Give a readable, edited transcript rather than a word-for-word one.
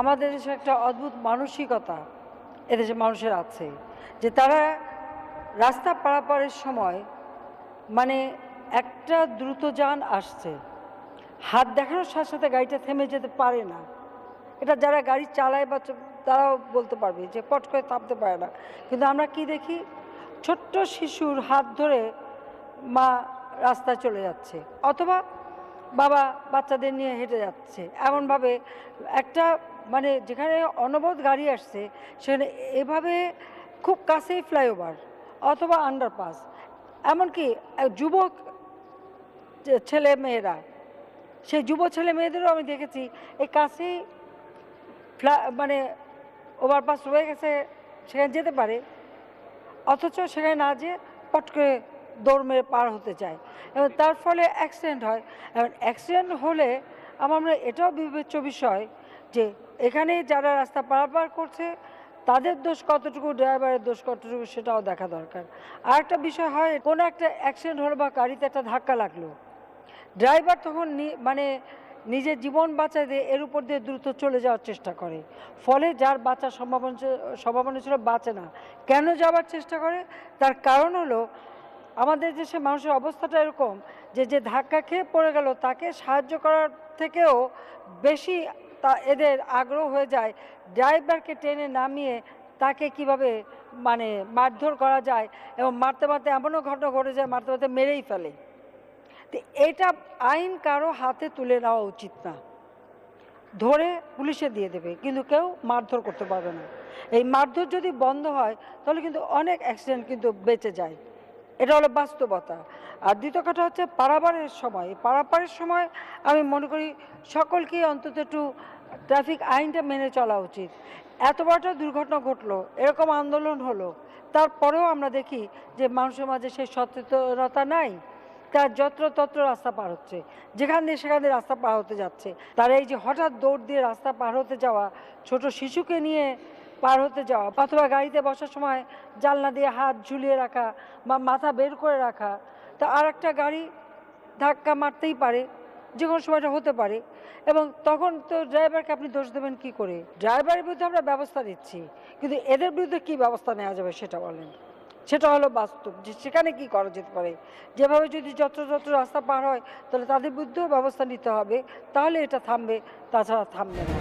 আমাদের দেশে একটা অদ্ভুত মানসিকতা এদেশে মানুষের আছে, যে তারা রাস্তা পারাপারের সময় মানে একটা দ্রুতযান আসছে, হাত দেখানোর সাথে সাথে গাড়িটা থেমে যেতে পারে না। এটা যারা গাড়ি চালায় বা তারাও বলতে পারবে যে পট করে থামতে পারে না। কিন্তু আমরা কি দেখি, ছোট্ট শিশুর হাত ধরে মা রাস্তায় চলে যাচ্ছে, অথবা বাবা বাচ্চাদের নিয়ে হেঁটে যাচ্ছে এমনভাবে একটা মানে যেখানে অনবরত গাড়ি আসছে সেখানে এভাবে খুব কাছেই ফ্লাইওভার অথবা আন্ডারপাস, এমনকি যুবক ছেলে মেয়েরা, সেই যুব ছেলে মেয়েদেরও আমি দেখেছি এই কাছেই মানে ওভারপাস রয়ে গেছে, সেখানে যেতে পারে, অথচ সেখানে না যেয়ে পট করে দৌড় মেরে পার হতে চায় এবং তার ফলে অ্যাক্সিডেন্ট হয়। এবং অ্যাক্সিডেন্ট হলে আমরা এটাও বিবেচ্য বিষয় যে এখানে যারা রাস্তা পারাপার করছে তাদের দোষ কতটুকু, ড্রাইভারের দোষ কতটুকু, সেটাও দেখা দরকার। আর একটা বিষয় হয়, কোনো একটা অ্যাক্সিডেন্ট হলো বা গাড়িতে একটা ধাক্কা লাগলো, ড্রাইভার তখন মানে নিজের জীবন বাঁচাতে এর উপর দিয়ে দ্রুত চলে যাওয়ার চেষ্টা করে, ফলে যার বাঁচার সম্ভাবনা ছিল বাঁচে না। কেন যাওয়ার চেষ্টা করে? তার কারণ হলো আমাদের দেশে মানুষের অবস্থাটা এরকম যে যে ধাক্কা খেয়ে পড়ে গেল তাকে সাহায্য করার থেকেও বেশি এদের আগ্রহ হয়ে যায় ড্রাইভারকে টেনে নামিয়ে তাকে কিভাবে মানে মারধর করা যায়, এবং মারতে মারতে এমনও ঘটনা ঘটে যায় মারতে মারতে মেরেই ফেলে। তো এটা আইন কারো হাতে তুলে নেওয়া উচিত না, ধরে পুলিশে দিয়ে দেবে, কিন্তু কেউ মারধর করতে পারবে না। এই মারধর যদি বন্ধ হয় তাহলে কিন্তু অনেক অ্যাক্সিডেন্ট কিন্তু বেঁচে যায়, এটা হলো বাস্তবতা। আর দ্বিতীয় কথা হচ্ছে পারাপারের সময় আমি মনে করি সকলকেই অন্তত একটু ট্রাফিক আইনটা মেনে চলা উচিত। এত বড়টা দুর্ঘটনা ঘটলো, এরকম আন্দোলন হলো, তারপরেও আমরা দেখি যে মানুষের মাঝে সেই সচেতনতা নাই, তার যত্রতত্র রাস্তা পার হচ্ছে, যেখান দিয়ে সেখান দিয়ে রাস্তা পার হতে যাচ্ছে। তার এই যে হঠাৎ দৌড় দিয়ে রাস্তা পার হতে যাওয়া, ছোট শিশুকে নিয়ে পার হতে যাওয়া, অথবা গাড়িতে বসার সময় জানলা দিয়ে হাত ঝুলিয়ে রাখা বা মাথা বের করে রাখা, তা আর একটা গাড়ি ধাক্কা মারতেই পারে, যে কোনো সময়টা হতে পারে। এবং তখন তো ড্রাইভারকে আপনি দোষ দেবেন কি করে? ড্রাইভারের বিরুদ্ধে আমরা ব্যবস্থা নিচ্ছি, কিন্তু এদের বিরুদ্ধে কি ব্যবস্থা নেওয়া যাবে সেটা বলেন। সেটা হলো বাস্তব, যে সেখানে কি করা যেতে পারে। যেভাবে যদি যত্র রাস্তা পার হয় তাহলে তাদের বিরুদ্ধেও ব্যবস্থা নিতে হবে, তাহলে এটা থামবে, তাছাড়া থামবে না।